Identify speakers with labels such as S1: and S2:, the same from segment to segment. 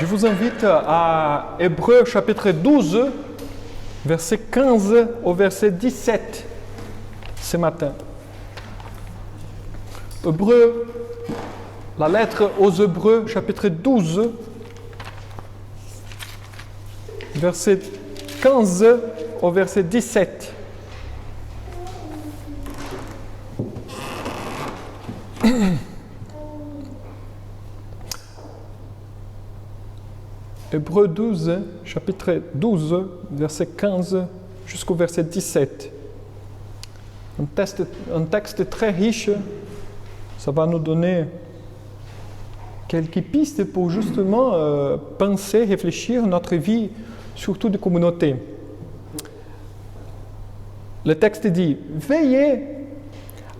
S1: Je vous invite à Hébreux chapitre 12, verset 15 au verset 17 ce matin. Hébreux, la lettre aux Hébreux chapitre 12, verset 15 au verset 17. Hébreux 12, chapitre 12, verset 15 jusqu'au verset 17. Un texte très riche, ça va nous donner quelques pistes pour justement penser, réfléchir notre vie, surtout de communauté. Le texte dit « Veillez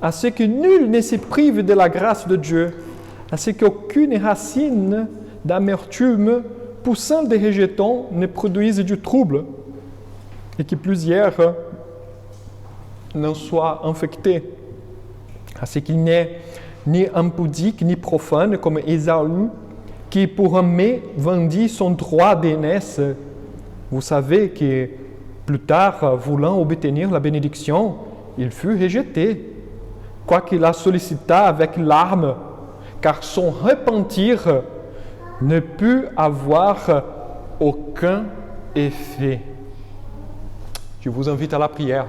S1: à ce que nul ne se prive de la grâce de Dieu, à ce qu'aucune racine d'amertume poussant des rejetons ne produise du trouble, et que plusieurs n'en soient infectés, à ce qu'il n'est ni impudique ni profane comme Ésaü, qui pour un mets vendit son droit d'aînesse. Vous savez que plus tard, voulant obtenir la bénédiction, il fut rejeté, quoiqu'il la sollicita avec larmes, car son repentir ne put avoir aucun effet. Je vous invite à la prière.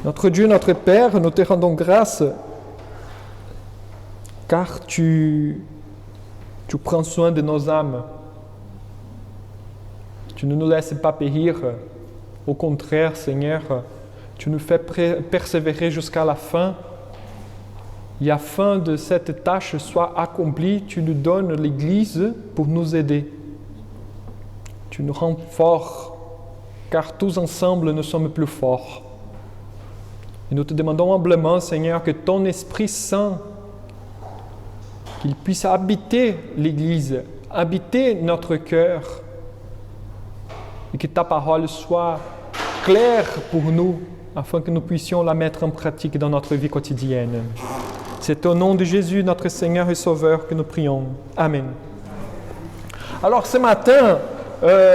S1: Notre Dieu, notre Père, nous te rendons grâce car tu prends soin de nos âmes. Tu ne nous laisses pas périr. Au contraire, Seigneur, tu nous fais persévérer jusqu'à la fin. Et afin que cette tâche soit accomplie, tu nous donnes l'Église pour nous aider. Tu nous rends forts, car tous ensemble nous sommes plus forts. Et nous te demandons humblement, Seigneur, que ton Esprit Saint, qu'il puisse habiter l'Église, habiter notre cœur, et que ta parole soit claire pour nous, afin que nous puissions la mettre en pratique dans notre vie quotidienne. C'est au nom de Jésus, notre Seigneur et Sauveur, que nous prions. Amen. Alors ce matin,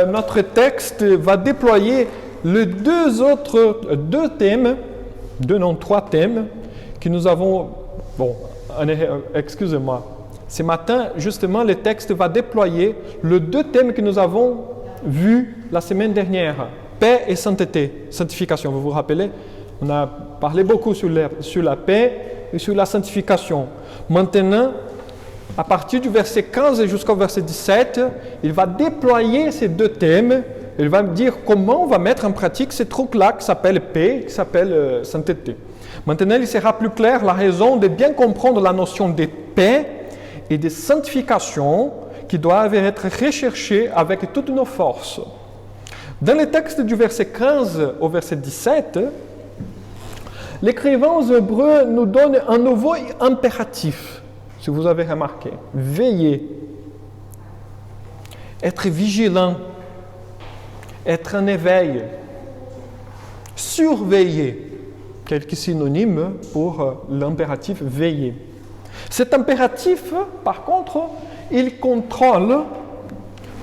S1: notre texte va déployer les trois thèmes que nous avons. Excusez-moi. Ce matin, justement, le texte va déployer les deux thèmes que nous avons vus la semaine dernière. Paix et sainteté, sanctification. Vous vous rappelez? On a parlé beaucoup sur la paix et sur la sanctification. Maintenant, à partir du verset 15 jusqu'au verset 17, il va déployer ces deux thèmes. Il va dire comment on va mettre en pratique ces trucs-là qui s'appellent paix, qui s'appellent sainteté. Maintenant, il sera plus clair la raison de bien comprendre la notion de paix et de sanctification qui doivent être recherchées avec toutes nos forces. Dans le texte du verset 15 au verset 17, l'écrivain aux Hébreux nous donne un nouveau impératif, si vous avez remarqué. Veillez, être vigilant, être en éveil, surveiller, quelques synonymes pour l'impératif veiller. Cet impératif, par contre, il contrôle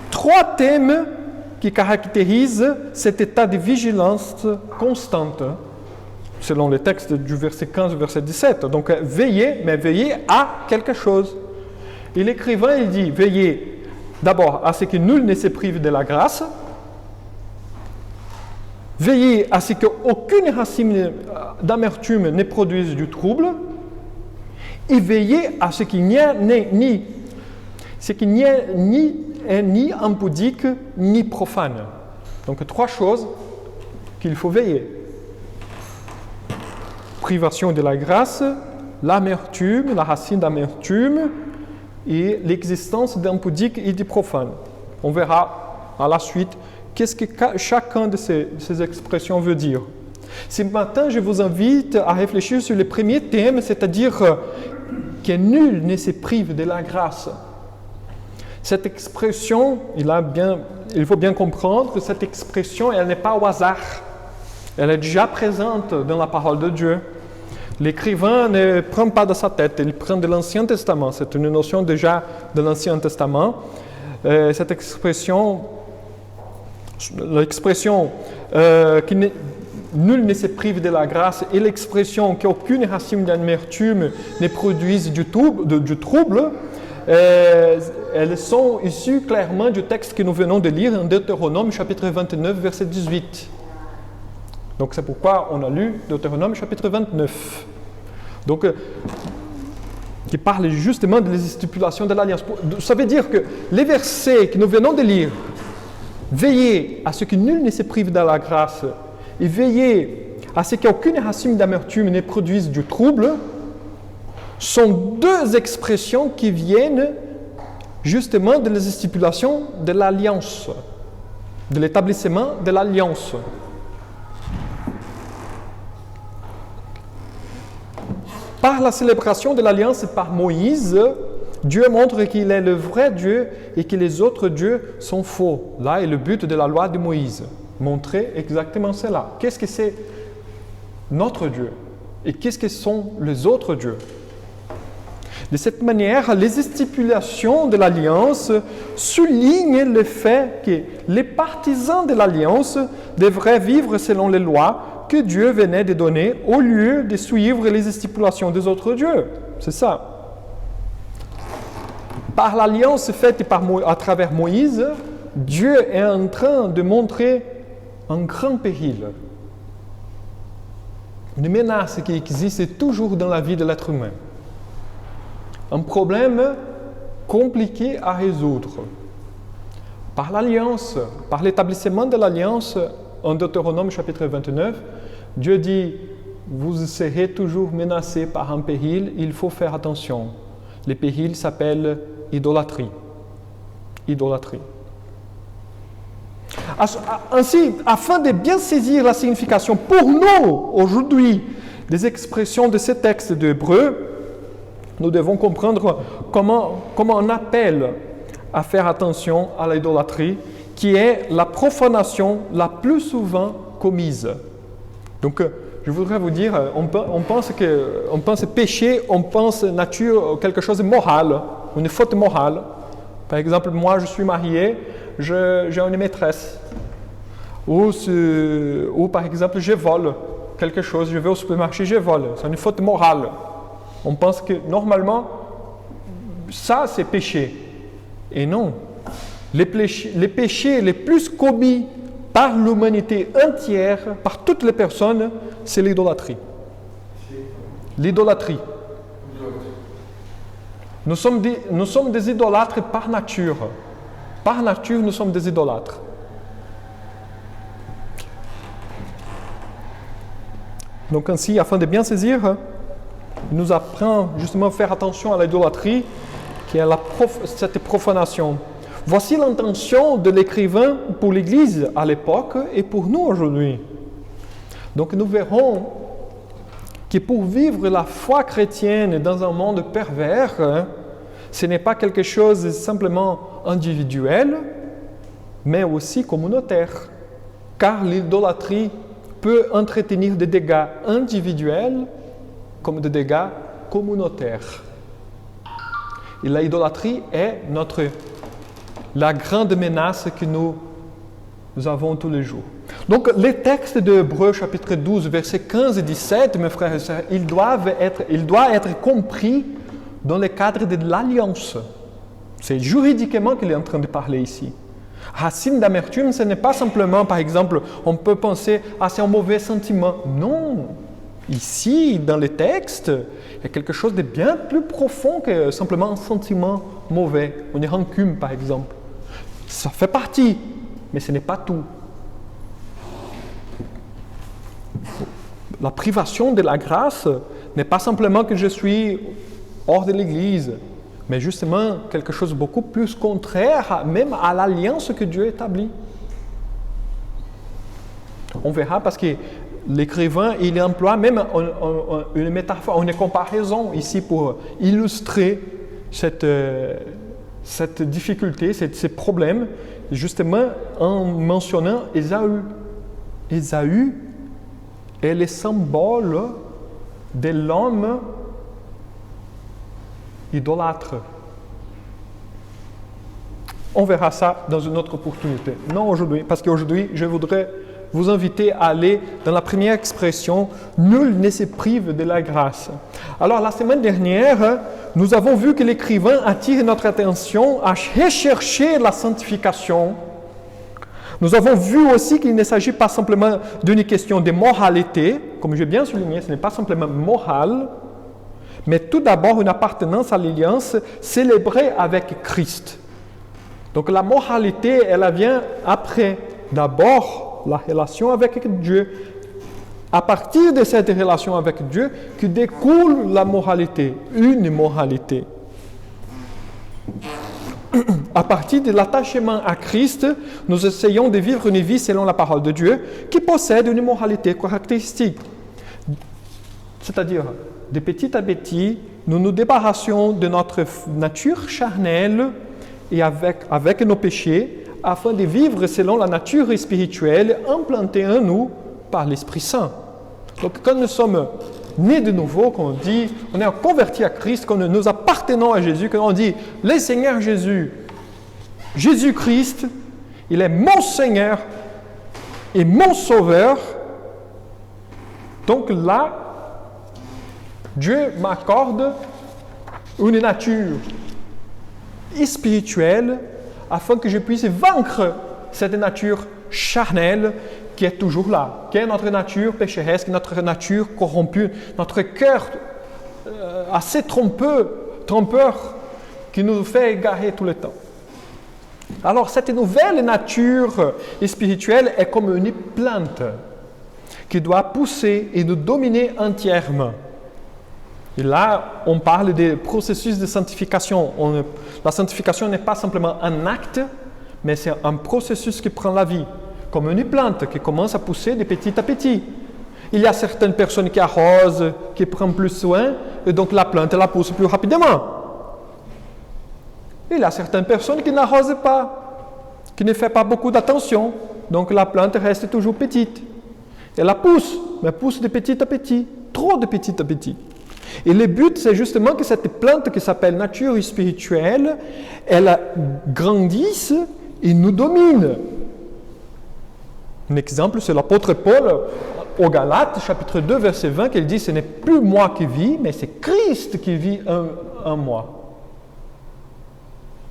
S1: trois thèmes qui caractérisent cet état de vigilance constante, selon le texte du verset 15 au verset 17. Donc, veillez, mais veillez à quelque chose. Et l'écrivain, il dit, veillez d'abord à ce que nul ne se prive de la grâce, veillez à ce qu'aucune racine d'amertume ne produise du trouble, et veillez à ce qu'il n'y ait ni impudique ni profane. Donc, trois choses qu'il faut veiller. Privation de la grâce, l'amertume, la racine d'amertume et l'existence d'impudique et de profane. On verra à la suite qu'est-ce que chacun de ces expressions veut dire. Ce matin, je vous invite à réfléchir sur le premier thème, c'est-à-dire que nul ne se prive de la grâce. Cette expression, il faut bien comprendre que cette expression, elle n'est pas au hasard. Elle est déjà présente dans la parole de Dieu. L'écrivain ne prend pas de sa tête, il prend de l'Ancien Testament. C'est une notion déjà de l'Ancien Testament. Cette expression, l'expression nul ne se prive de la grâce et l'expression qu'aucune racine d'amertume ne produise du trouble, elles sont issues clairement du texte que nous venons de lire en Deutéronome chapitre 29 verset 18. Donc c'est pourquoi on a lu Deutéronome chapitre 29. Donc, qui parle justement des stipulations de l'alliance. Ça veut dire que les versets que nous venons de lire, veillez à ce que nul ne se prive de la grâce et veillez à ce qu'aucune racine d'amertume ne produise du trouble, sont deux expressions qui viennent justement des stipulations de l'alliance, de l'établissement de l'alliance. Par la célébration de l'alliance par Moïse, Dieu montre qu'il est le vrai Dieu et que les autres dieux sont faux. Là est le but de la loi de Moïse. Montrer exactement cela. Qu'est-ce que c'est notre Dieu et qu'est-ce que sont les autres dieux? De cette manière, les stipulations de l'alliance soulignent le fait que les partisans de l'alliance devraient vivre selon les lois que Dieu venait de donner au lieu de suivre les stipulations des autres dieux. C'est ça. Par l'alliance faite à travers Moïse, Dieu est en train de montrer un grand péril. Une menace qui existe toujours dans la vie de l'être humain. Un problème compliqué à résoudre. Par l'alliance, par l'établissement de l'alliance, en Deutéronome chapitre 29, Dieu dit, vous serez toujours menacés par un péril, il faut faire attention. Le péril s'appelle idolâtrie. Idolâtrie. Ainsi, afin de bien saisir la signification pour nous, aujourd'hui, des expressions de ce texte d'Hébreu, nous devons comprendre comment on appelle à faire attention à l'idolâtrie, qui est la profanation la plus souvent commise. Donc, je voudrais vous dire, on pense péché, on pense nature, quelque chose de moral, une faute morale. Par exemple, moi, je suis marié, j'ai une maîtresse. Ou par exemple, je vole quelque chose, je vais au supermarché, je vole. C'est une faute morale. On pense que normalement, ça c'est péché. Et non. Les péchés les plus commis par l'humanité entière, par toutes les personnes, c'est l'idolâtrie. L'idolâtrie. Nous sommes des idolâtres par nature. Par nature, nous sommes des idolâtres. Donc ainsi, afin de bien saisir, il nous apprend justement à faire attention à l'idolâtrie, qui est cette profanation. Voici l'intention de l'écrivain pour l'Église à l'époque et pour nous aujourd'hui. Donc nous verrons que pour vivre la foi chrétienne dans un monde pervers, ce n'est pas quelque chose de simplement individuel, mais aussi communautaire. Car l'idolâtrie peut entretenir des dégâts individuels comme des dégâts communautaires. Et l'idolâtrie est la grande menace que nous avons tous les jours. Donc, les textes de Hébreux chapitre 12, versets 15 et 17, mes frères et sœurs, il doit être compris dans le cadre de l'alliance. C'est juridiquement qu'il est en train de parler ici. Racine d'amertume, ce n'est pas simplement, par exemple, on peut penser, c'est un mauvais sentiment. Non. Ici, dans les textes, il y a quelque chose de bien plus profond que simplement un sentiment mauvais, une rancune par exemple. Ça fait partie, mais ce n'est pas tout. La privation de la grâce n'est pas simplement que je suis hors de l'Église, mais justement quelque chose de beaucoup plus contraire même à l'alliance que Dieu établit. On verra parce que l'écrivain, il emploie même une métaphore, une comparaison ici pour illustrer cette difficulté, ces problèmes, justement en mentionnant Ésaü. Ésaü est le symbole de l'homme idolâtre. On verra ça dans une autre opportunité. Non aujourd'hui, parce qu'aujourd'hui, je voudrais vous inviter à aller dans la première expression « Nul ne se prive de la grâce ». Alors, la semaine dernière, nous avons vu que l'écrivain attire notre attention à rechercher la sanctification. Nous avons vu aussi qu'il ne s'agit pas simplement d'une question de moralité, comme j'ai bien souligné, ce n'est pas simplement moral, mais tout d'abord une appartenance à l'alliance célébrée avec Christ. Donc la moralité, elle vient après. D'abord, la relation avec Dieu. À partir de cette relation avec Dieu, que découle la moralité, une moralité. À partir de l'attachement à Christ, nous essayons de vivre une vie selon la parole de Dieu qui possède une moralité caractéristique. C'est-à-dire, de petit à petit, nous nous débarrassions de notre nature charnelle et avec nos péchés, afin de vivre selon la nature spirituelle implantée en nous par l'Esprit Saint. Donc, quand nous sommes nés de nouveau, quand on dit, on est convertis à Christ, quand nous appartenons à Jésus, quand on dit, le Seigneur Jésus, Jésus-Christ, il est mon Seigneur et mon Sauveur. Donc là, Dieu m'accorde une nature spirituelle afin que je puisse vaincre cette nature charnelle qui est toujours là, qui est notre nature pécheresse, notre nature corrompue, notre cœur assez trompeur qui nous fait égarer tout le temps. Alors, cette nouvelle nature spirituelle est comme une plante qui doit pousser et nous dominer entièrement. Et là, on parle des processus de sanctification. La sanctification n'est pas simplement un acte, mais c'est un processus qui prend la vie, comme une plante qui commence à pousser de petit à petit. Il y a certaines personnes qui arrosent, qui prennent plus soin, et donc la plante la pousse plus rapidement. Il y a certaines personnes qui n'arrosent pas, qui ne font pas beaucoup d'attention, donc la plante reste toujours petite. Elle la pousse, mais elle pousse de petit à petit, trop de petit à petit. Et le but, c'est justement que cette plante qui s'appelle nature spirituelle, elle grandisse et nous domine. Un exemple, c'est l'apôtre Paul aux Galates, chapitre 2, verset 20, qu'il dit « Ce n'est plus moi qui vis, mais c'est Christ qui vit en moi. »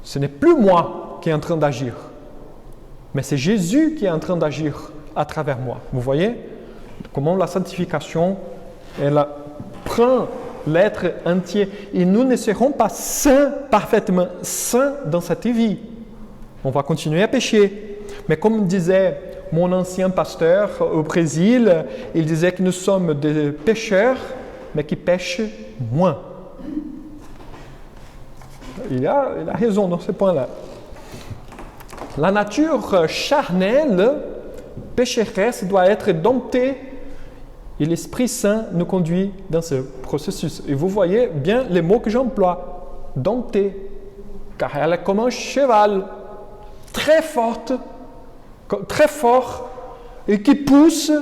S1: Ce n'est plus moi qui est en train d'agir, mais c'est Jésus qui est en train d'agir à travers moi. Vous voyez comment la sanctification, elle prend l'être entier. Et nous ne serons pas saints, parfaitement saints dans cette vie. On va continuer à pécher. Mais comme disait mon ancien pasteur au Brésil, il disait que nous sommes des pécheurs, mais qui pêchent moins. Il a raison dans ce point-là. La nature charnelle, pécheresse, doit être domptée. Et l'Esprit Saint nous conduit dans ce processus. Et vous voyez bien les mots que j'emploie. Dompter. Car elle est comme un cheval. Très forte. Très fort. Et qui pousse.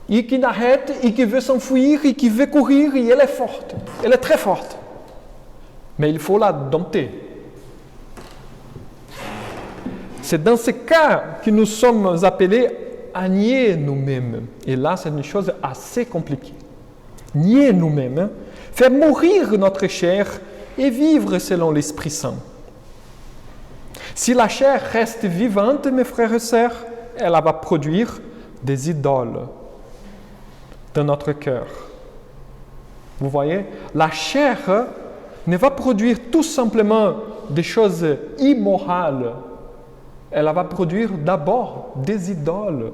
S1: Et qui n'arrête. Et qui veut s'enfuir. Et qui veut courir. Et elle est forte. Elle est très forte. Mais il faut la dompter. C'est dans ce cas que nous sommes appelés à nier nous-mêmes. Et là, c'est une chose assez compliquée. Nier nous-mêmes, faire mourir notre chair et vivre selon l'Esprit Saint. Si la chair reste vivante, mes frères et sœurs, elle va produire des idoles dans notre cœur. Vous voyez, la chair ne va produire tout simplement des choses immorales. Elle va produire d'abord des idoles.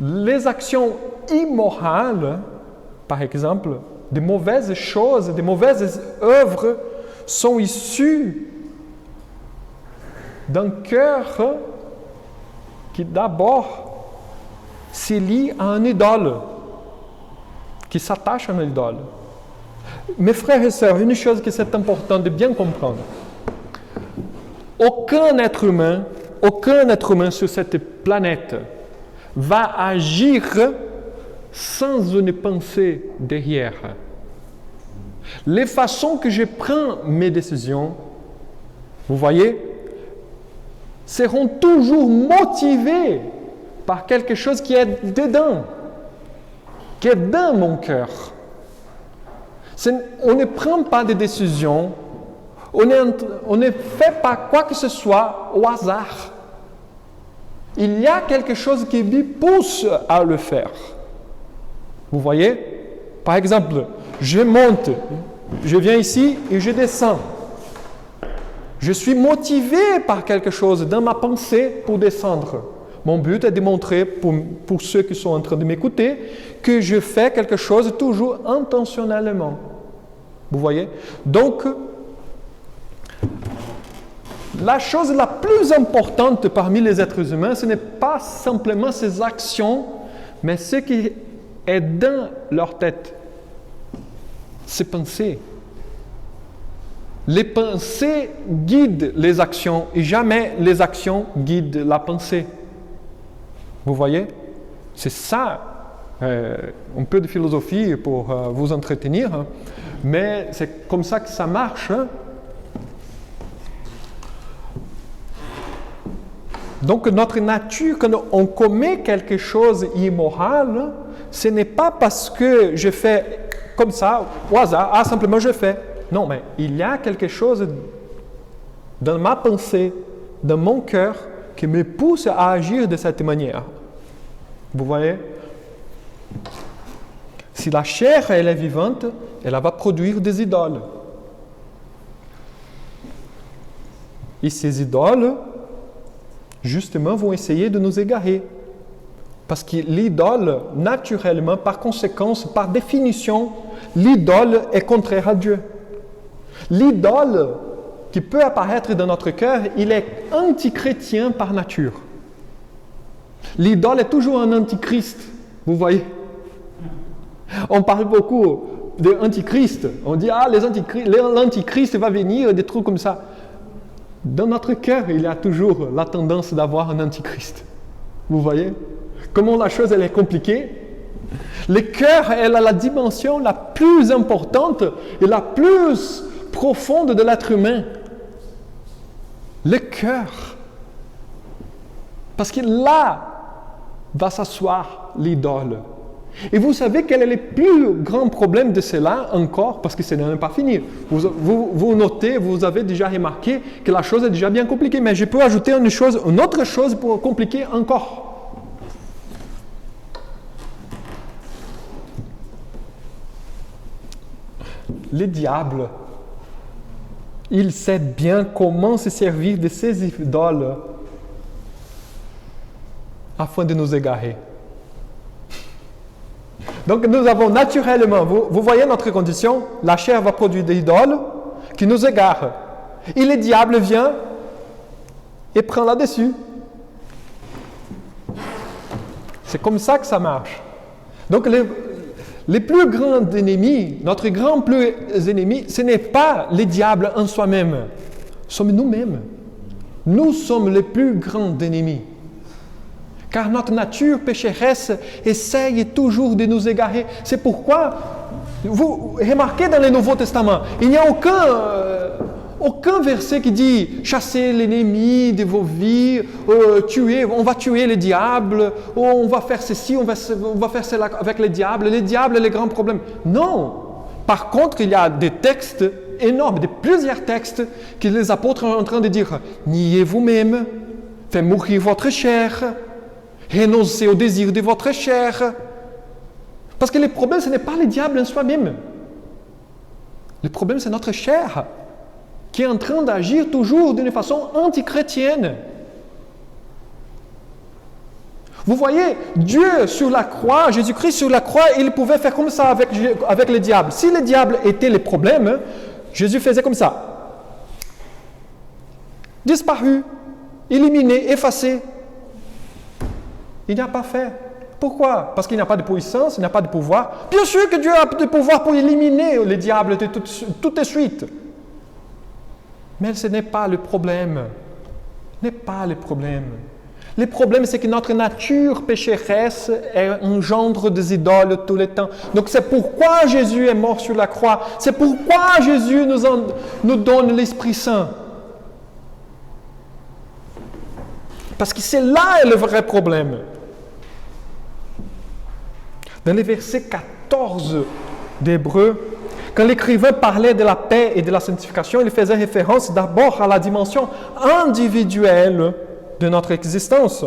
S1: Les actions immorales, par exemple, des mauvaises choses, des mauvaises œuvres, sont issues d'un cœur qui d'abord se lie à un idole, qui s'attache à un idole. Mes frères et sœurs, une chose que c'est important de bien comprendre. Aucun être humain sur cette planète va agir sans une pensée derrière. Les façons que je prends mes décisions, vous voyez, seront toujours motivées par quelque chose qui est dedans, qui est dans mon cœur. On ne prend pas des décisions, on ne fait pas quoi que ce soit au hasard. Il y a quelque chose qui me pousse à le faire. Vous voyez? Par exemple, je monte, je viens ici et je descends. Je suis motivé par quelque chose dans ma pensée pour descendre. Mon but est de montrer pour ceux qui sont en train de m'écouter que je fais quelque chose toujours intentionnellement. Vous voyez? Donc, la chose la plus importante parmi les êtres humains, ce n'est pas simplement ces actions, mais ce qui est dans leur tête. Ces pensées. Les pensées guident les actions et jamais les actions guident la pensée. Vous voyez? C'est ça, un peu de philosophie pour vous entretenir, hein, mais c'est comme ça que ça marche. Hein. Donc notre nature, quand on commet quelque chose d'immoral, ce n'est pas parce que je fais comme ça, au hasard, simplement je fais. Non, mais il y a quelque chose dans ma pensée, dans mon cœur, qui me pousse à agir de cette manière. Vous voyez? Si la chair, elle est vivante, elle va produire des idoles. Et ces idoles, justement, vont essayer de nous égarer. Parce que l'idole, naturellement, par conséquence, par définition, l'idole est contraire à Dieu. L'idole qui peut apparaître dans notre cœur, il est antichrétien par nature. L'idole est toujours un antichrist, vous voyez. On parle beaucoup de antichrist. On dit, l'antichrist va venir, des trucs comme ça. Dans notre cœur, il y a toujours la tendance d'avoir un antichrist. Vous voyez comment la chose elle est compliquée? Le cœur, elle a la dimension la plus importante et la plus profonde de l'être humain. Le cœur. Parce que là va s'asseoir l'idole. Et vous savez quel est le plus grand problème de cela encore, parce que ce n'est pas fini. Vous notez, vous avez déjà remarqué que la chose est déjà bien compliquée, mais je peux ajouter une autre chose pour compliquer encore. Le diable, il sait bien comment se servir de ces idoles afin de nous égarer. Donc nous avons naturellement, vous voyez notre condition, la chair va produire des idoles qui nous égarent. Et le diable vient et prend là-dessus. C'est comme ça que ça marche. Donc les plus grands ennemis, notre grand plus ennemi, ce n'est pas le diable en soi-même, ce sommes nous-mêmes. Nous sommes les plus grands ennemis. Car notre nature pécheresse essaye toujours de nous égarer. C'est pourquoi, vous remarquez dans le Nouveau Testament, il n'y a aucun verset qui dit « chassez l'ennemi de vos vies, on va tuer le diable, on va faire ceci, on va faire cela avec le diable est le grand problème. » Non. Par contre, il y a des textes énormes, plusieurs textes que les apôtres sont en train de dire « niez vous-même, faites mourir votre chair, renoncez au désir de votre chair. » Parce que le problème, ce n'est pas le diable en soi-même. Le problème, c'est notre chair qui est en train d'agir toujours d'une façon antichrétienne. Vous voyez, Dieu sur la croix, Jésus-Christ sur la croix, il pouvait faire comme ça avec le diable. Si le diable était le problème, Jésus faisait comme ça. Disparu, éliminé, effacé. Il n'a pas fait. Pourquoi? Parce qu'il n'a pas de puissance, il n'a pas de pouvoir. Bien sûr que Dieu a de pouvoir pour éliminer le diable tout de suite. Mais ce n'est pas le problème. Ce n'est pas le problème. Le problème, c'est que notre nature pécheresse engendre des idoles tout le temps. Donc c'est pourquoi Jésus est mort sur la croix. C'est pourquoi Jésus nous donne l'Esprit Saint. Parce que c'est là le vrai problème. Dans le verset 14 d'Hébreux, quand l'écrivain parlait de la paix et de la sanctification, il faisait référence d'abord à la dimension individuelle de notre existence.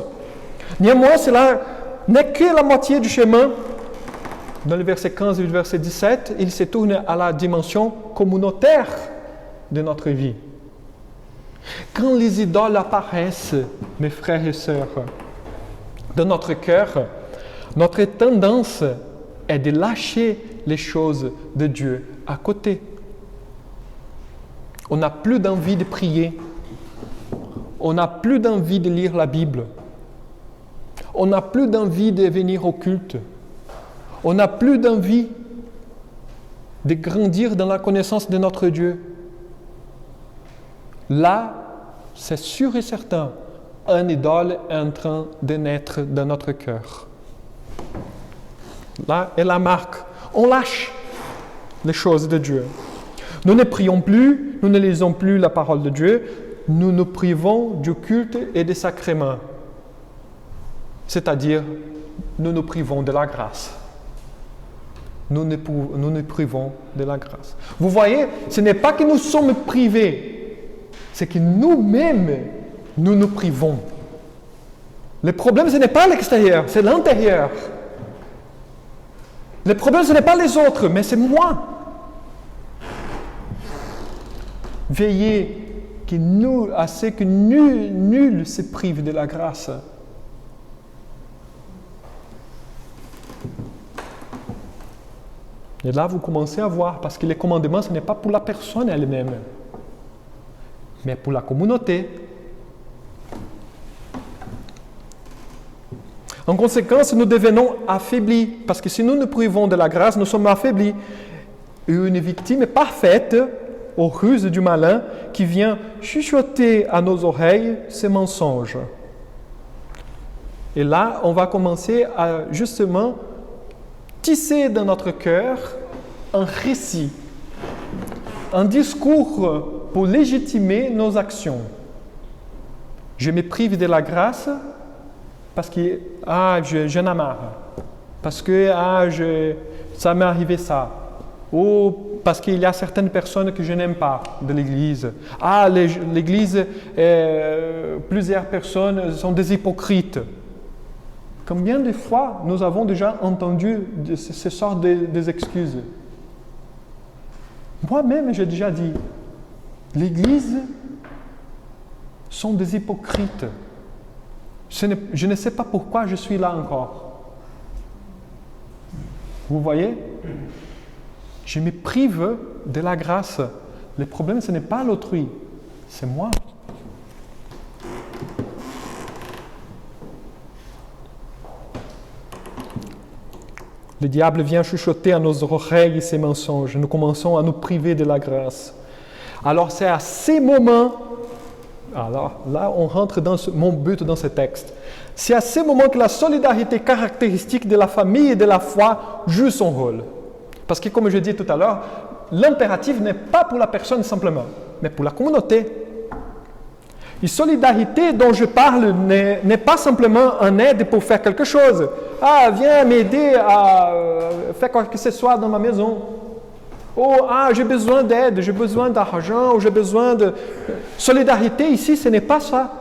S1: Néanmoins, cela n'est que la moitié du chemin. Dans le verset 15 et le verset 17, il se tourne à la dimension communautaire de notre vie. Quand les idoles apparaissent, mes frères et sœurs, dans notre cœur, notre tendance est de lâcher les choses de Dieu à côté. On n'a plus d'envie de prier. On n'a plus d'envie de lire la Bible. On n'a plus d'envie de venir au culte. On n'a plus d'envie de grandir dans la connaissance de notre Dieu. Là, c'est sûr et certain, un idole est en train de naître dans notre cœur. Là est la marque. On lâche les choses de Dieu. Nous ne prions plus, nous ne lisons plus la parole de Dieu, nous nous privons du culte et des sacrements. C'est-à-dire, nous nous privons de la grâce. Nous nous privons de la grâce. Vous voyez, ce n'est pas que nous sommes privés, c'est que nous-mêmes, nous nous privons. Le problème, ce n'est pas l'extérieur, c'est l'intérieur. Le problème, ce n'est pas les autres, mais c'est moi. Veillez à ce que nul se prive de la grâce. Et là, vous commencez à voir, parce que les commandements, ce n'est pas pour la personne elle-même, mais pour la communauté. En conséquence, nous devenons affaiblis, parce que si nous nous privons de la grâce, nous sommes affaiblis. Et une victime parfaite aux ruses du malin qui vient chuchoter à nos oreilles ses mensonges. Et là, on va commencer à justement tisser dans notre cœur un récit, un discours pour légitimer nos actions. Je me prive de la grâce parce que j'en ai marre, parce que ça m'est arrivé ça, ou parce qu'il y a certaines personnes que je n'aime pas de l'Église. L'Église, plusieurs personnes sont des hypocrites. Combien de fois nous avons déjà entendu ce sorte d'excuses? Moi-même, j'ai déjà dit, l'Église sont des hypocrites. Je ne sais pas pourquoi je suis là encore. Vous voyez? Je me prive de la grâce. Le problème, ce n'est pas l'autrui, c'est moi. Le diable vient chuchoter à nos oreilles ses mensonges. Nous commençons à nous priver de la grâce. Alors c'est à ces moments, alors là on rentre dans mon but dans ce texte, c'est à ces moments que la solidarité caractéristique de la famille et de la foi joue son rôle. Parce que comme je dis tout à l'heure, l'impératif n'est pas pour la personne simplement, mais pour la communauté. La solidarité dont je parle n'est pas simplement un aide pour faire quelque chose. Viens m'aider à faire quoi que ce soit dans ma maison. J'ai besoin d'aide, j'ai besoin d'argent, ou j'ai besoin de... Solidarité ici, ce n'est pas ça.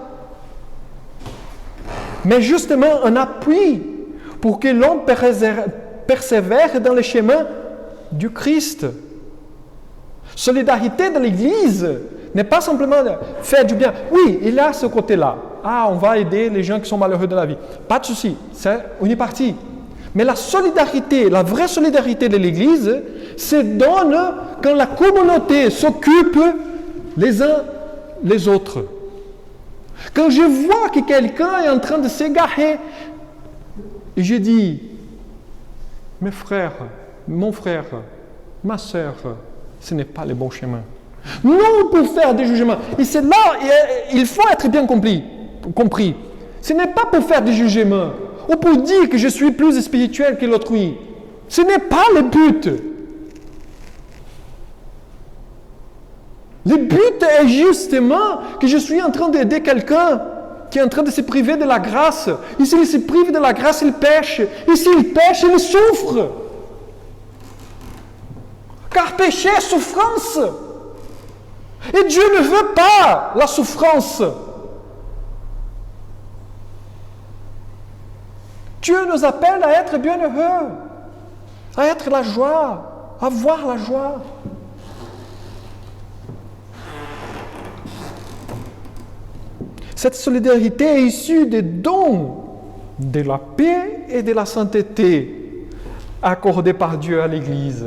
S1: Mais justement un appui pour que l'on persévère dans le chemin du Christ. Solidarité de l'Église n'est pas simplement faire du bien. Oui, il y a ce côté-là. On va aider les gens qui sont malheureux de la vie. Pas de souci, on est parti. Mais la solidarité, la vraie solidarité de l'Église, se donne quand la communauté s'occupe les uns les autres. Quand je vois que quelqu'un est en train de s'égarer, et je dis, mes frères, mon frère, ma sœur, ce n'est pas le bon chemin. Non pour faire des jugements. Et c'est là, il faut être bien compris. Ce n'est pas pour faire des jugements ou pour dire que je suis plus spirituel que l'autrui. Ce n'est pas le but. Le but est justement que je suis en train d'aider quelqu'un qui est en train de se priver de la grâce. Et s'il se prive de la grâce, il pêche. Et s'il pêche, il souffre. Car péché est souffrance. Et Dieu ne veut pas la souffrance. Dieu nous appelle à être bienheureux, à être la joie, à voir la joie. Cette solidarité est issue des dons de la paix et de la sainteté accordés par Dieu à l'Église.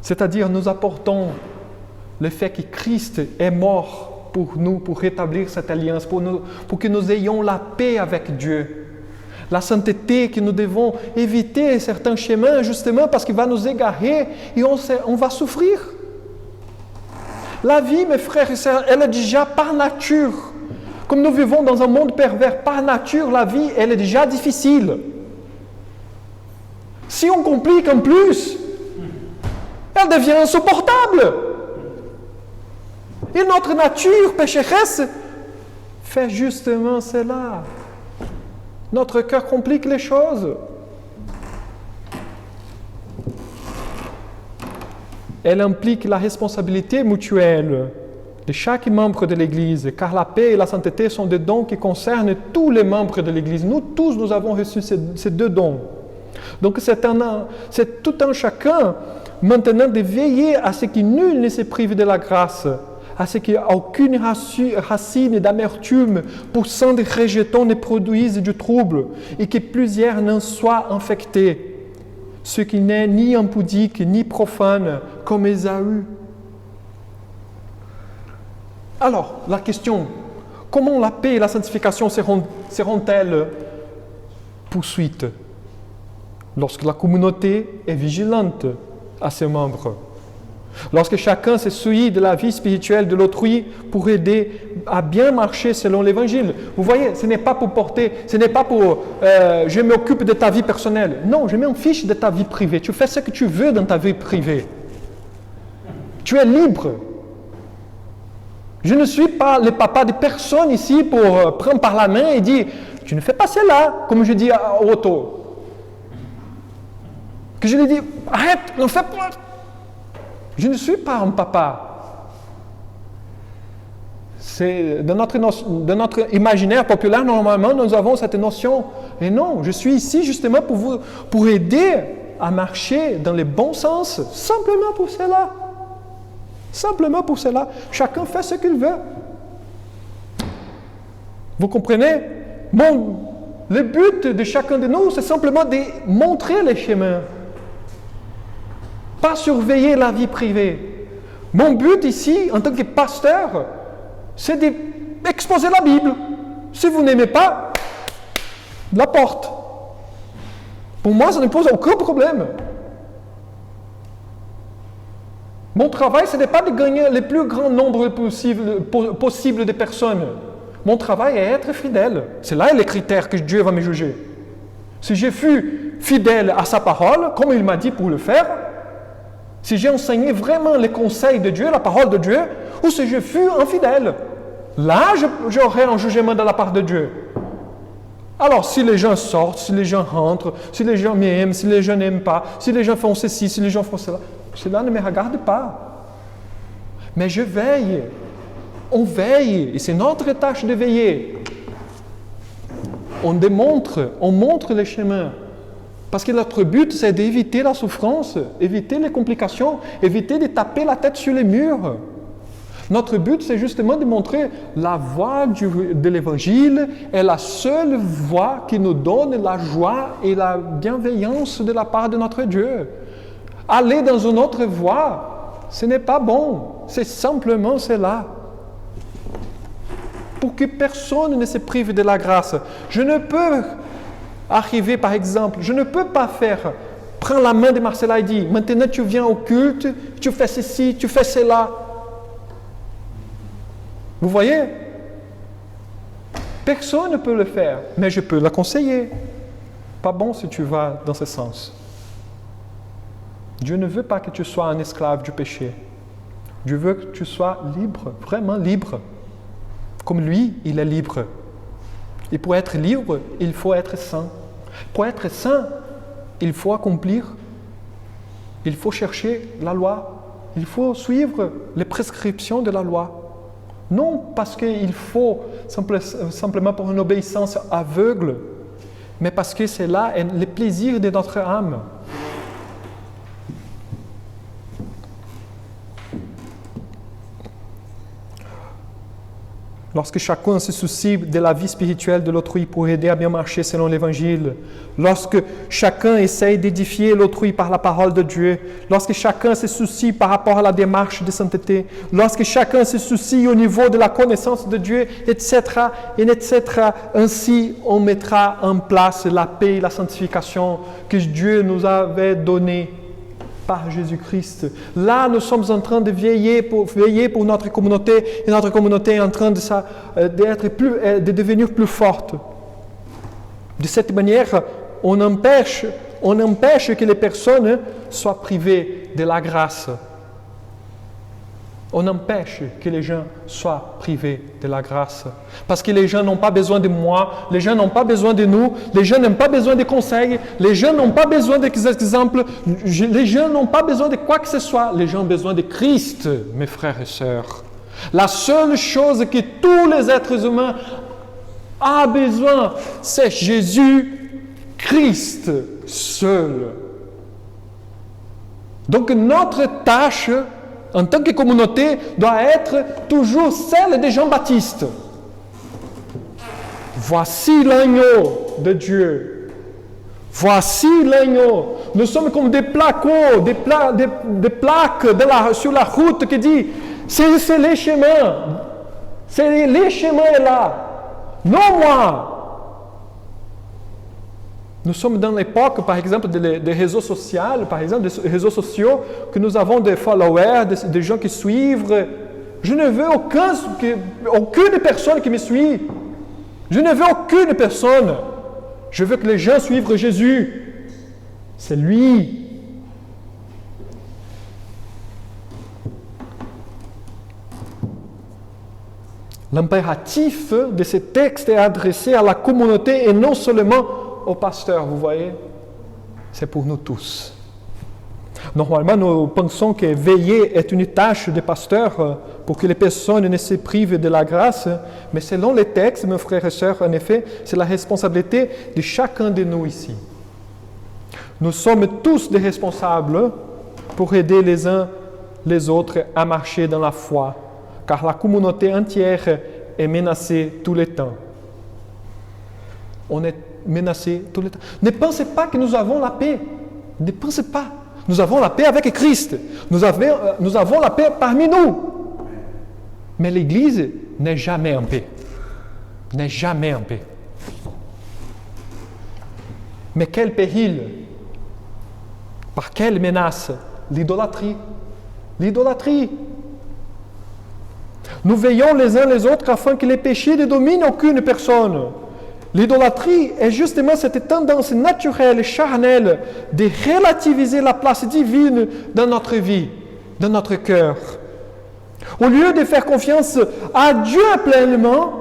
S1: C'est-à-dire, nous apportons le fait que Christ est mort pour nous, pour rétablir cette alliance, pour que nous ayons la paix avec Dieu. La sainteté, que nous devons éviter certains chemins, justement parce qu'il va nous égarer et on va souffrir. La vie, mes frères et sœurs, elle est déjà par nature. Comme nous vivons dans un monde pervers, par nature, la vie, elle est déjà difficile. Si on complique en plus, elle devient insupportable. Et notre nature pécheresse fait justement cela. Notre cœur complique les choses. Elle implique la responsabilité mutuelle de chaque membre de l'Église, car la paix et la sainteté sont des dons qui concernent tous les membres de l'Église. Nous tous, nous avons reçu ces deux dons. Donc c'est tout un chacun maintenant de veiller à ce que nul ne se prive de la grâce, à ce qu'aucune racine d'amertume poussant des rejetons ne produise du trouble et que plusieurs n'en soient infectés, ce qui n'est ni impudique ni profane comme Ésaü. Alors, la question, comment la paix et la sanctification seront-elles poursuites lorsque la communauté est vigilante à ses membres? Lorsque chacun se soucie de la vie spirituelle de l'autrui pour aider à bien marcher selon l'Évangile. Vous voyez, ce n'est pas pour je m'occupe de ta vie personnelle. Non, je m'en fiche de ta vie privée. Tu fais ce que tu veux dans ta vie privée. Tu es libre. Je ne suis pas le papa de personne ici pour prendre par la main et dire « Tu ne fais pas cela », comme je dis à Otto. Que je lui dis « Arrête, ne fais pas ». Je ne suis pas un papa. C'est dans notre imaginaire populaire, normalement, nous avons cette notion. Et non, je suis ici justement pour aider à marcher dans le bon sens, simplement pour cela. Simplement pour cela. Chacun fait ce qu'il veut. Vous comprenez? Le but de chacun de nous, c'est simplement de montrer les chemins. Pas surveiller la vie privée. Mon but ici, en tant que pasteur, c'est d'exposer la Bible. Si vous n'aimez pas, la porte. Pour moi, ça ne pose aucun problème. Mon travail, ce n'est pas de gagner le plus grand nombre possible de personnes. Mon travail est être fidèle. C'est là les critères que Dieu va me juger. Si je fus fidèle à sa parole, comme il m'a dit pour le faire, si j'ai enseigné vraiment les conseils de Dieu, la parole de Dieu, ou si je fus infidèle, là j'aurai un jugement de la part de Dieu. Alors si les gens sortent, si les gens rentrent, si les gens m'aiment, si les gens n'aiment pas, si les gens font ceci, si les gens font cela ne me regarde pas. Mais je veille, on veille, et c'est notre tâche de veiller. On montre les chemins. Parce que notre but, c'est d'éviter la souffrance, éviter les complications, éviter de taper la tête sur les murs. Notre but, c'est justement de montrer la voie de l'Évangile est la seule voie qui nous donne la joie et la bienveillance de la part de notre Dieu. Aller dans une autre voie, ce n'est pas bon. C'est simplement cela. Pour que personne ne se prive de la grâce. Je ne peux arriver, par exemple, je ne peux pas prendre la main de Marcella et dire, maintenant tu viens au culte, tu fais ceci, tu fais cela. Vous voyez? Personne ne peut le faire, mais je peux le conseiller. Pas bon si tu vas dans ce sens. Dieu ne veut pas que tu sois un esclave du péché. Dieu veut que tu sois libre, vraiment libre. Comme lui, il est libre. Et pour être libre, il faut être saint. Pour être saint, il faut accomplir. Il faut chercher la loi. Il faut suivre les prescriptions de la loi. Non parce qu'il faut simplement pour une obéissance aveugle, mais parce que c'est là le plaisir de notre âme. Lorsque chacun se soucie de la vie spirituelle de l'autrui pour aider à bien marcher selon l'Évangile, lorsque chacun essaye d'édifier l'autrui par la parole de Dieu, lorsque chacun se soucie par rapport à la démarche de sainteté, lorsque chacun se soucie au niveau de la connaissance de Dieu, etc., ainsi on mettra en place la paix et la sanctification que Dieu nous avait donnée par Jésus-Christ. Là, nous sommes en train de veiller pour notre communauté, et notre communauté est en train de devenir plus forte. De cette manière, on empêche que les personnes soient privées de la grâce. On empêche que les gens soient privés de la grâce. Parce que les gens n'ont pas besoin de moi, les gens n'ont pas besoin de nous, les gens n'ont pas besoin de conseils, les gens n'ont pas besoin d'exemples, les gens n'ont pas besoin de quoi que ce soit. Les gens ont besoin de Christ, mes frères et sœurs. La seule chose que tous les êtres humains ont besoin, c'est Jésus-Christ seul. Donc notre tâche en tant que communauté, doit être toujours celle de Jean-Baptiste. Voici l'agneau de Dieu. Voici l'agneau. Nous sommes comme des plaques, des plaques sur la route qui disent c'est les chemins. C'est les chemins là. Non moi. Nous sommes dans l'époque, par exemple, des réseaux sociaux, des réseaux sociaux, que nous avons des followers, des gens qui suivent. Je ne veux aucune personne qui me suit. Je ne veux aucune personne. Je veux que les gens suivent Jésus. C'est lui. L'impératif de ce texte est adressé à la communauté et non seulement au pasteur, vous voyez, c'est pour nous tous. Normalement, nous pensons que veiller est une tâche des pasteurs pour que les personnes ne se privent de la grâce, mais selon les textes, mes frères et sœurs, en effet, c'est la responsabilité de chacun de nous ici. Nous sommes tous des responsables pour aider les uns les autres à marcher dans la foi, car la communauté entière est menacée tout le temps. On est menacé tout le temps. Ne pensez pas que nous avons la paix. Ne pensez pas. Nous avons la paix avec Christ. Nous avons la paix parmi nous. Mais l'Église n'est jamais en paix. N'est jamais en paix. Mais quel péril! Par quelle menace? L'idolâtrie. L'idolâtrie. Nous veillons les uns les autres afin que les péchés ne dominent aucune personne. L'idolâtrie est justement cette tendance naturelle et charnelle de relativiser la place divine dans notre vie, dans notre cœur. Au lieu de faire confiance à Dieu pleinement,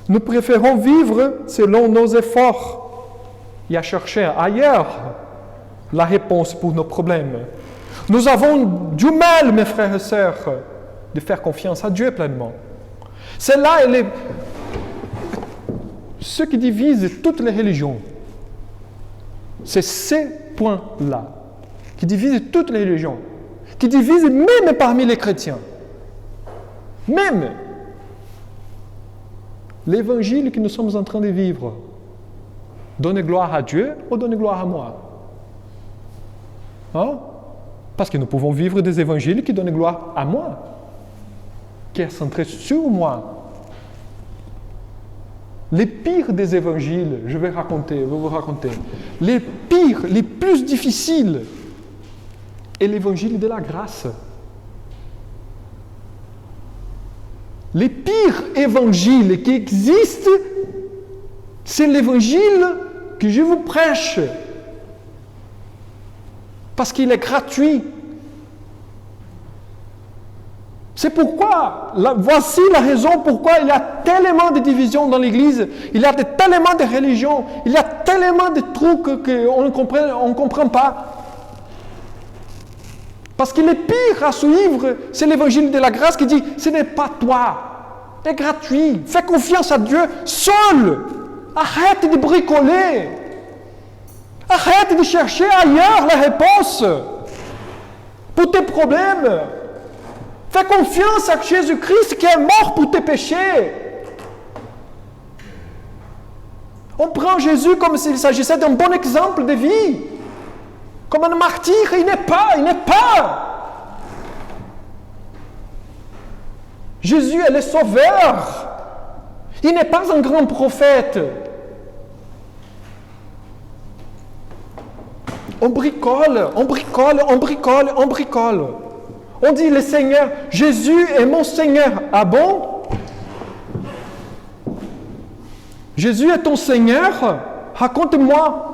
S1: nous préférons vivre selon nos efforts et à chercher ailleurs la réponse pour nos problèmes. Nous avons du mal, mes frères et sœurs, de faire confiance à Dieu pleinement. C'est là ce qui divise toutes les religions. C'est ces points-là qui divisent toutes les religions, qui divisent même parmi les chrétiens. Même l'évangile que nous sommes en train de vivre. Donner gloire à Dieu ou donner gloire à moi? Hein? Parce que nous pouvons vivre des évangiles qui donnent gloire à moi, qui est centré sur moi. Les pires des évangiles, je vais vous raconter. Les pires, les plus difficiles, est l'évangile de la grâce. Les pires évangiles qui existent C'est l'évangile que je vous prêche. Parce qu'il est gratuit. C'est pourquoi, voici la raison pourquoi il y a tellement de divisions dans l'Église, il y a tellement de religions, il y a tellement de trucs qu'on ne comprend pas. Parce que le pire à suivre, c'est l'évangile de la grâce qui dit, ce n'est pas toi, c'est gratuit, fais confiance à Dieu seul. Arrête de bricoler. Arrête de chercher ailleurs la réponse pour tes problèmes. Fais confiance à Jésus-Christ qui est mort pour tes péchés. On prend Jésus comme s'il s'agissait d'un bon exemple de vie. Comme un martyr, il n'est pas. Jésus est le sauveur. Il n'est pas un grand prophète. On bricole. On dit le Seigneur, Jésus est mon Seigneur. Ah bon? Jésus est ton Seigneur? Raconte-moi.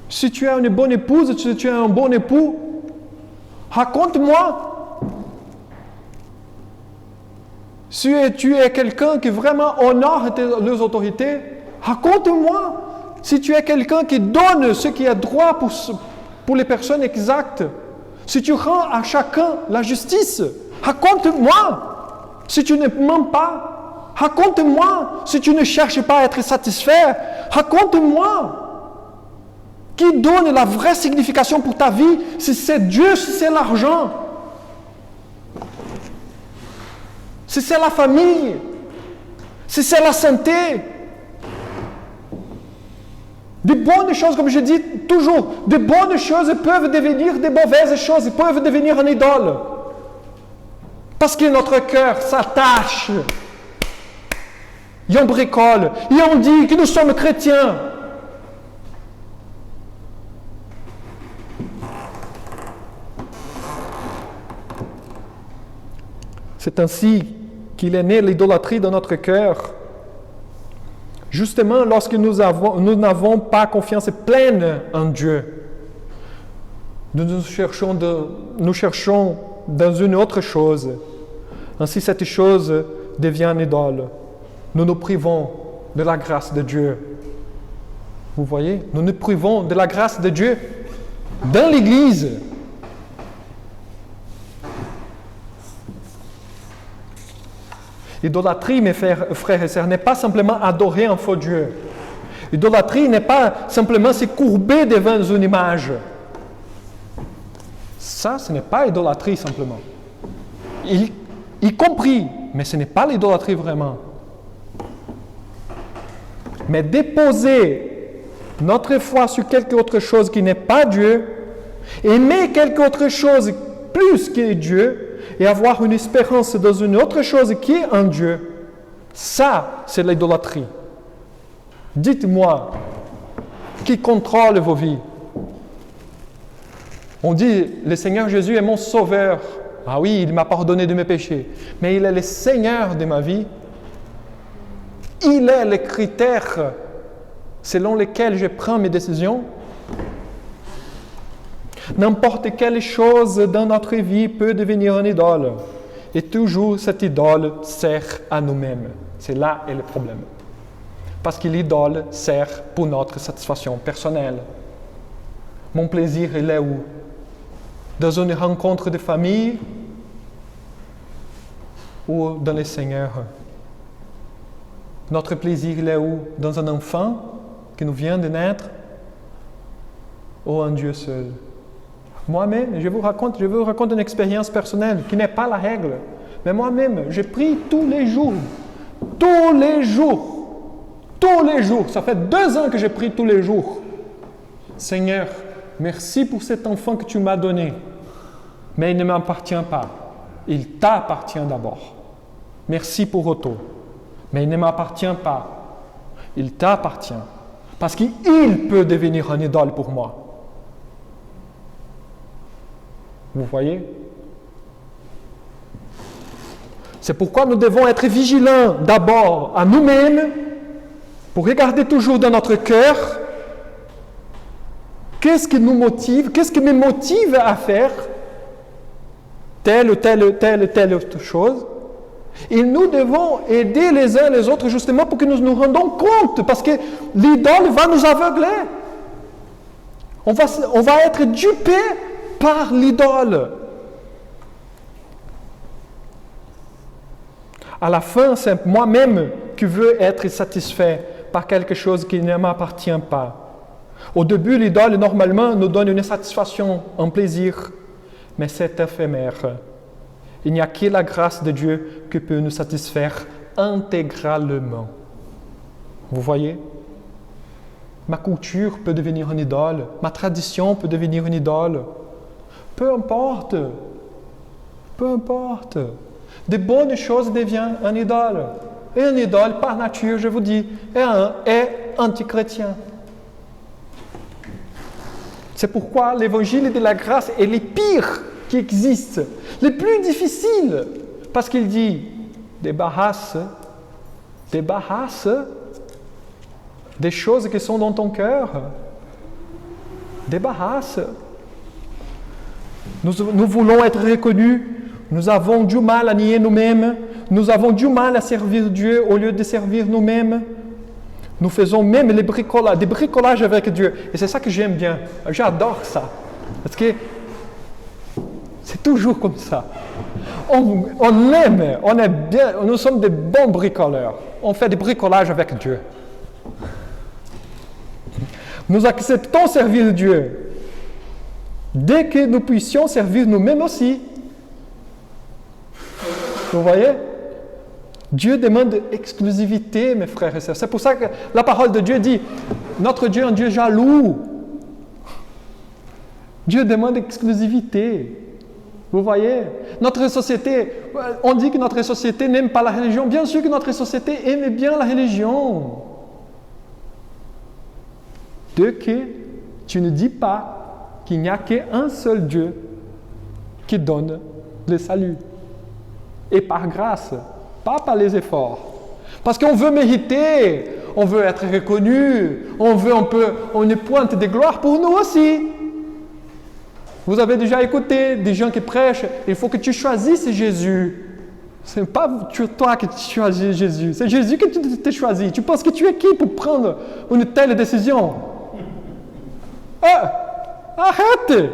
S1: Si tu es une bonne épouse, si tu es un bon époux, raconte-moi. Si tu es quelqu'un qui vraiment honore les autorités, raconte-moi. Si tu es quelqu'un qui donne ce qui est droit pour les personnes exactes, si tu rends à chacun la justice, raconte-moi. Si tu ne mens pas, raconte-moi. Si tu ne cherches pas à être satisfait, raconte-moi. Qui donne la vraie signification pour ta vie, si c'est Dieu, si c'est l'argent, si c'est la famille, si c'est la santé. De bonnes choses, comme je dis toujours, de bonnes choses peuvent devenir de mauvaises choses, peuvent devenir une idole. Parce que notre cœur s'attache. Et on bricole. Et on dit que nous sommes chrétiens. C'est ainsi qu'il est né l'idolâtrie dans notre cœur. Justement, lorsque nous n'avons pas confiance pleine en Dieu, nous cherchons dans une autre chose. Ainsi, cette chose devient une idole. Nous nous privons de la grâce de Dieu. Vous voyez? Nous nous privons de la grâce de Dieu dans l'Église. Idolâtrie, mes frères et sœurs, n'est pas simplement adorer un faux Dieu. Idolâtrie n'est pas simplement se courber devant une image. Ça, ce n'est pas idolâtrie simplement. Y compris, mais ce n'est pas l'idolâtrie vraiment. Mais déposer notre foi sur quelque autre chose qui n'est pas Dieu, aimer quelque autre chose plus que Dieu, et avoir une espérance dans une autre chose qui est en Dieu, ça, c'est l'idolâtrie. Dites-moi, qui contrôle vos vies? On dit, le Seigneur Jésus est mon sauveur. Ah oui, il m'a pardonné de mes péchés. Mais il est le Seigneur de ma vie. Il est le critère selon lesquels je prends mes décisions. N'importe quelle chose dans notre vie peut devenir une idole. Et toujours, cette idole sert à nous-mêmes. C'est là est le problème. Parce que l'idole sert pour notre satisfaction personnelle. Mon plaisir, il est où? Dans une rencontre de famille ou dans le Seigneur? Notre plaisir, il est où? Dans un enfant qui nous vient de naître ou en Dieu seul? Moi-même, je vous raconte une expérience personnelle qui n'est pas la règle. Mais moi-même, je prie tous les jours. Tous les jours. Ça fait 2 ans que je prie tous les jours. Seigneur, merci pour cet enfant que tu m'as donné. Mais il ne m'appartient pas. Il t'appartient d'abord. Merci pour Otto. Mais il ne m'appartient pas. Il t'appartient. Parce qu'il peut devenir un idole pour moi. Vous voyez? C'est pourquoi nous devons être vigilants d'abord à nous-mêmes, pour regarder toujours dans notre cœur, qu'est-ce qui nous motive, qu'est-ce qui me motive à faire telle autre chose. Et nous devons aider les uns les autres justement pour que nous nous rendons compte, parce que l'idole va nous aveugler. On va être dupé par l'idole. À la fin, c'est moi-même qui veux être satisfait par quelque chose qui ne m'appartient pas. Au début, l'idole, normalement, nous donne une satisfaction, un plaisir, mais c'est éphémère. Il n'y a que la grâce de Dieu qui peut nous satisfaire intégralement. Vous voyez? Ma culture peut devenir une idole, ma tradition peut devenir une idole. Peu importe. De bonnes choses deviennent une idole. Et une idole, par nature, je vous dis, est antichrétien. C'est pourquoi l'évangile de la grâce est le pire qui existe, le plus difficile, parce qu'il dit, débarrasse des choses qui sont dans ton cœur. Débarrasse. Nous voulons être reconnus. Nous avons du mal à nier nous-mêmes. Nous avons du mal à servir Dieu au lieu de servir nous-mêmes. Nous faisons même des bricolages avec Dieu. Et c'est ça que j'aime bien. J'adore ça. Parce que c'est toujours comme ça. On aime, on est bien, nous sommes des bons bricoleurs. On fait des bricolages avec Dieu. Nous acceptons servir Dieu. Dès que nous puissions servir nous-mêmes aussi. Vous voyez? Dieu demande exclusivité, mes frères et sœurs. C'est pour ça que la parole de Dieu dit, notre Dieu est un Dieu jaloux. Dieu demande exclusivité. Vous voyez? Notre société, on dit que notre société n'aime pas la religion. Bien sûr que notre société aime bien la religion. Dès que tu ne dis pas qu'il n'y a qu'un seul Dieu qui donne le salut. Et par grâce, pas par les efforts. Parce qu'on veut mériter, on veut être reconnu, on une pointe de gloire pour nous aussi. Vous avez déjà écouté des gens qui prêchent, il faut que tu choisisses Jésus. Ce n'est pas toi qui choisis Jésus, c'est Jésus que tu t'es choisi. Tu penses que tu es qui pour prendre une telle décision? Arrête!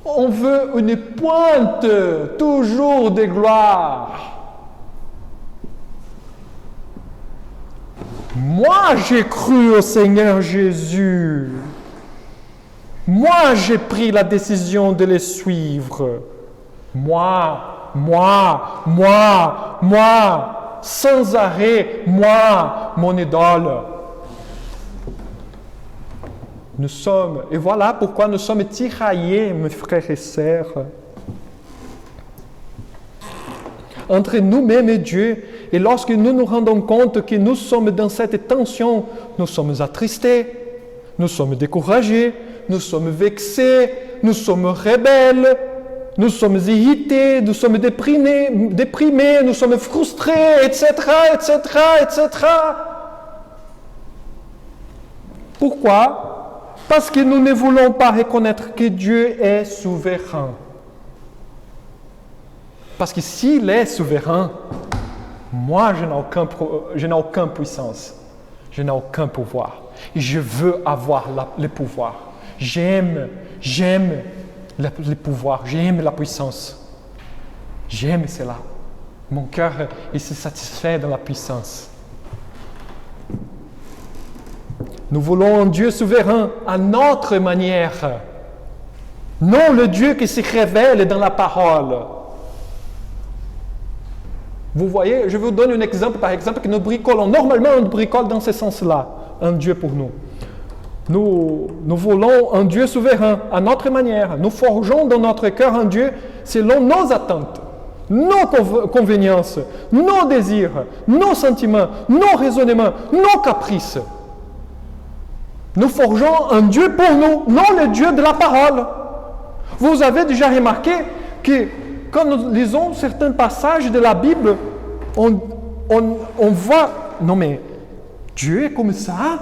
S1: On veut une pointe, toujours de gloire. Moi, j'ai cru au Seigneur Jésus. Moi, j'ai pris la décision de le suivre. Moi, sans arrêt, moi, mon idole. Et voilà pourquoi nous sommes tiraillés, mes frères et sœurs, entre nous-mêmes et Dieu. Et lorsque nous nous rendons compte que nous sommes dans cette tension, nous sommes attristés, nous sommes découragés, nous sommes vexés, nous sommes rebelles, nous sommes irrités, nous sommes déprimés, nous sommes frustrés, etc. Pourquoi? Parce que nous ne voulons pas reconnaître que Dieu est souverain. Parce que s'il est souverain, moi, je n'ai aucune puissance. Je n'ai aucun pouvoir. Et je veux avoir le pouvoir. J'aime le pouvoir. J'aime la puissance. J'aime cela. Mon cœur, il se satisfait dans la puissance. Nous voulons un Dieu souverain à notre manière. Non le Dieu qui se révèle dans la parole. Vous voyez, je vous donne un exemple, par exemple, que nous bricolons. Normalement, on bricole dans ce sens-là, un Dieu pour nous. Nous voulons un Dieu souverain à notre manière. Nous forgeons dans notre cœur un Dieu selon nos attentes, nos conveniences, nos désirs, nos sentiments, nos raisonnements, nos caprices. Nous forgeons un Dieu pour nous, non le Dieu de la parole. Vous avez déjà remarqué que quand nous lisons certains passages de la Bible, on voit, non mais, Dieu est comme ça?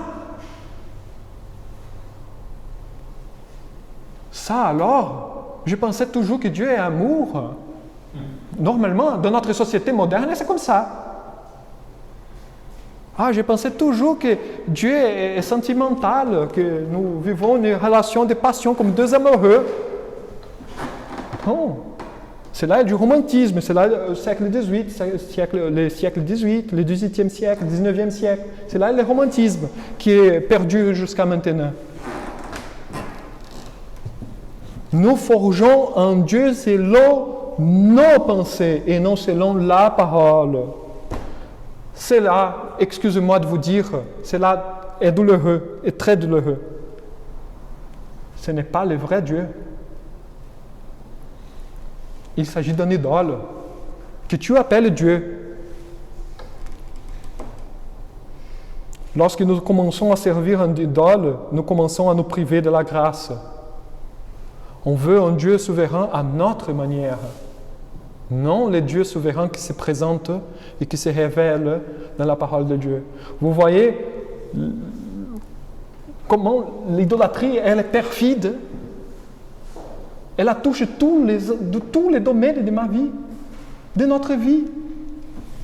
S1: Ça alors, je pensais toujours que Dieu est amour. Normalement, dans notre société moderne, c'est comme ça. Ah, je pensais toujours que Dieu est sentimental, que nous vivons une relation de passion comme deux amoureux. Non, c'est là du romantisme, c'est là le siècle XVIII, le siècle XVIII, le XVIIIe siècle, le XIXe siècle. C'est là le romantisme qui est perdu jusqu'à maintenant. Nous forgeons en Dieu selon nos pensées et non selon la parole. Cela, excusez-moi de vous dire, cela est douloureux et très douloureux. Ce n'est pas le vrai Dieu. Il s'agit d'un idole que tu appelles Dieu. Lorsque nous commençons à servir un idole, nous commençons à nous priver de la grâce. On veut un Dieu souverain à notre manière. Non le Dieu souverain qui se présente et qui se révèle dans la parole de Dieu. Vous voyez comment l'idolâtrie, elle est perfide. Elle touche tous les domaines de ma vie, de notre vie.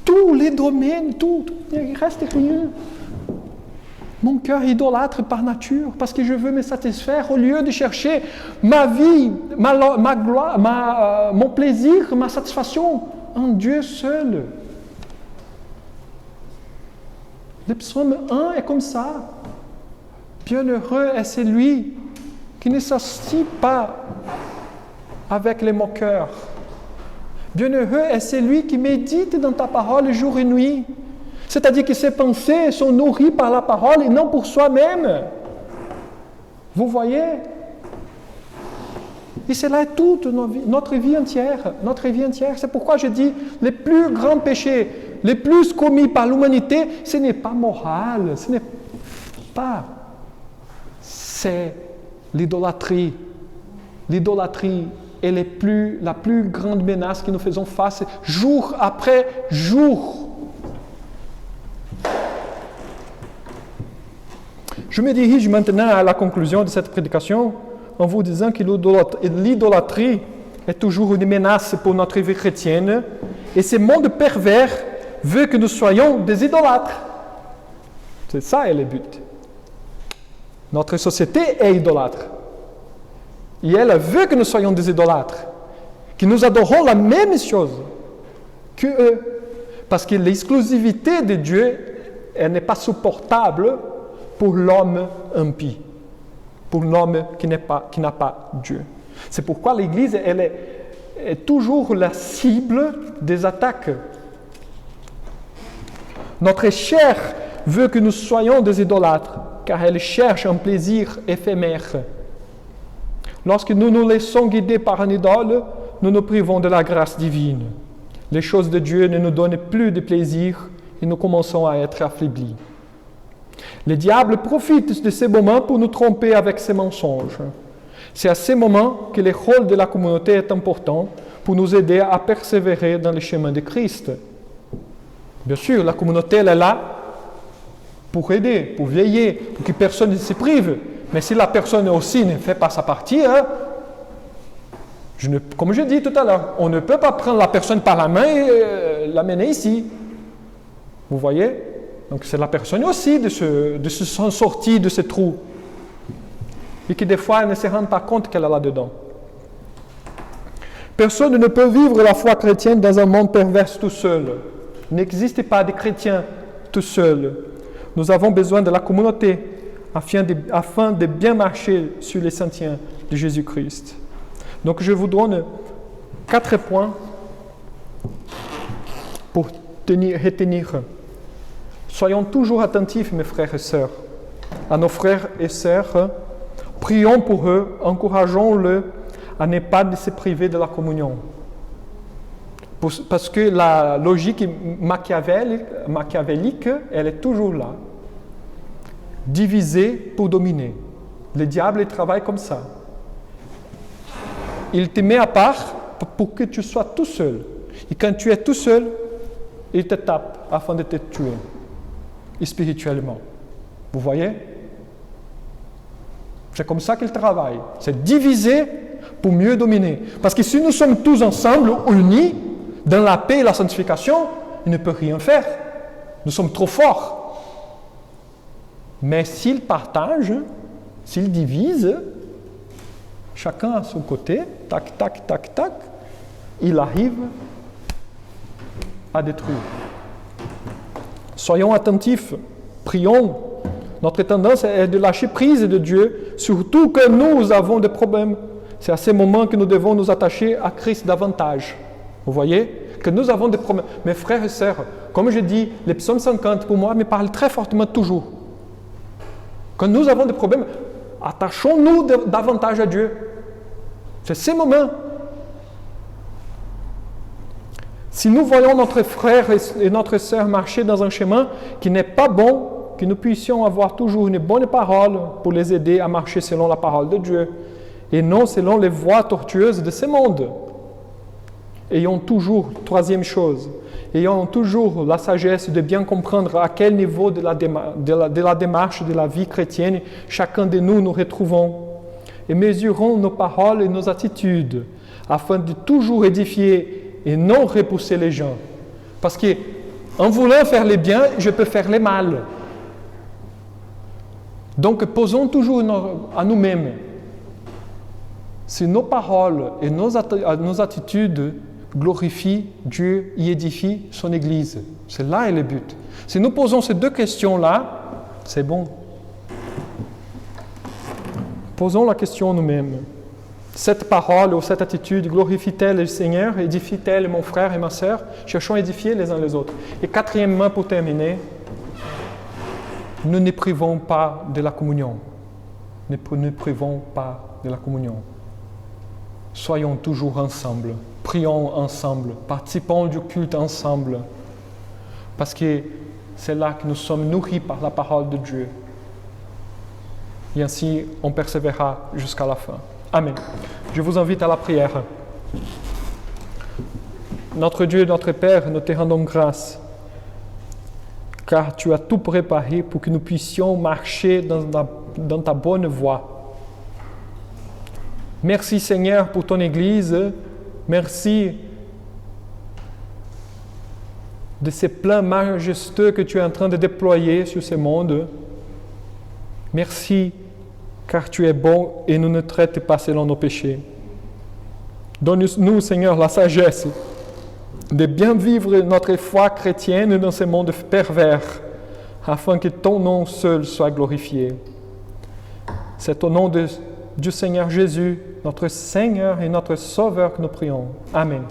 S1: Tous les domaines, tout. Il reste rien. Mon cœur est idolâtre par nature, parce que je veux me satisfaire au lieu de chercher ma vie, ma gloire, mon plaisir, ma satisfaction en Dieu seul. Le psaume 1 est comme ça. Bienheureux est celui qui ne s'associe pas avec les moqueurs. Bienheureux est celui qui médite dans ta parole jour et nuit. C'est-à-dire que ses pensées sont nourries par la parole et non pour soi-même. Vous voyez? Et cela est toute notre vie entière. Notre vie entière. C'est pourquoi je dis, les plus grands péchés, les plus commis par l'humanité, ce n'est pas moral, ce n'est pas. C'est l'idolâtrie. L'idolâtrie est la plus grande menace que nous faisons face jour après jour. Je me dirige maintenant à la conclusion de cette prédication en vous disant que l'idolâtrie est toujours une menace pour notre vie chrétienne et ce monde pervers veut que nous soyons des idolâtres. C'est ça le but. Notre société est idolâtre. Et elle veut que nous soyons des idolâtres, que nous adorons la même chose qu'eux. Parce que l'exclusivité de Dieu, elle n'est pas supportable pour l'homme impie, pour l'homme qui n'a pas Dieu. C'est pourquoi l'Église elle est toujours la cible des attaques. Notre chair veut que nous soyons des idolâtres, car elle cherche un plaisir éphémère. Lorsque nous nous laissons guider par un idole, nous nous privons de la grâce divine. Les choses de Dieu ne nous donnent plus de plaisir et nous commençons à être affaiblis. Le diable profite de ces moments pour nous tromper avec ses mensonges. C'est à ces moments que le rôle de la communauté est important pour nous aider à persévérer dans le chemin de Christ. Bien sûr, la communauté elle est là pour aider, pour veiller, pour que personne ne se prive. Mais si la personne aussi ne fait pas sa partie, comme je dis tout à l'heure, on ne peut pas prendre la personne par la main et l'amener ici. Vous voyez? Donc c'est la personne aussi de se sortir de ce trou. Et que des fois elle ne se rend pas compte qu'elle est là-dedans. Personne ne peut vivre la foi chrétienne dans un monde pervers tout seul. Il n'existe pas de chrétiens tout seuls. Nous avons besoin de la communauté afin de bien marcher sur les sentiers de Jésus-Christ. Donc je vous donne 4 points pour retenir. Soyons toujours attentifs, mes frères et sœurs, à nos frères et sœurs. Prions pour eux, encourageons-les à ne pas se priver de la communion. Parce que la logique machiavélique, elle est toujours là. Diviser pour dominer. Le diable il travaille comme ça. Il te met à part pour que tu sois tout seul. Et quand tu es tout seul, il te tape afin de te tuer spirituellement. Vous voyez? C'est comme ça qu'il travaille. C'est diviser pour mieux dominer. Parce que si nous sommes tous ensemble, unis, dans la paix et la sanctification, il ne peut rien faire. Nous sommes trop forts. Mais s'il partage, s'il divise, chacun à son côté, tac, tac, tac, tac, il arrive à détruire. Soyons attentifs, prions. Notre tendance est de lâcher prise de Dieu, surtout que nous avons des problèmes. C'est à ces moments que nous devons nous attacher à Christ davantage. Vous voyez? Que nous avons des problèmes. Mes frères et sœurs, comme je dis, les psaumes 50 pour moi me parlent très fortement toujours. Quand nous avons des problèmes, attachons-nous davantage à Dieu. C'est ces moments. Si nous voyons notre frère et notre sœur marcher dans un chemin qui n'est pas bon, que nous puissions avoir toujours une bonne parole pour les aider à marcher selon la parole de Dieu et non selon les voies tortueuses de ce monde. Ayons toujours, troisième chose, ayons toujours la sagesse de bien comprendre à quel niveau de la démarche de la vie chrétienne chacun de nous retrouvons et mesurons nos paroles et nos attitudes afin de toujours édifier et non repousser les gens. Parce que en voulant faire les biens, je peux faire les mal. Donc posons toujours à nous-mêmes si nos paroles et nos attitudes glorifient Dieu et édifient son Église. C'est là le but. Si nous posons ces deux questions-là, c'est bon. Posons la question nous-mêmes. Cette parole ou cette attitude glorifie-t-elle le Seigneur? Édifie-t-elle mon frère et ma sœur? Cherchons à édifier les uns les autres. Et quatrièmement, pour terminer, nous ne privons pas de la communion. Ne privons pas de la communion. Soyons toujours ensemble. Prions ensemble. Participons du culte ensemble. Parce que c'est là que nous sommes nourris par la parole de Dieu. Et ainsi, on persévérera jusqu'à la fin. Amen. Je vous invite à la prière. Notre Dieu, notre Père, nous te rendons grâce, car tu as tout préparé pour que nous puissions marcher dans ta bonne voie. Merci Seigneur pour ton Église. Merci de ces plans majestueux que tu es en train de déployer sur ce monde. Merci car tu es bon et nous ne traites pas selon nos péchés. Donne-nous, Seigneur, la sagesse de bien vivre notre foi chrétienne dans ce monde pervers, afin que ton nom seul soit glorifié. C'est au nom du Seigneur Jésus, notre Seigneur et notre Sauveur, que nous prions. Amen.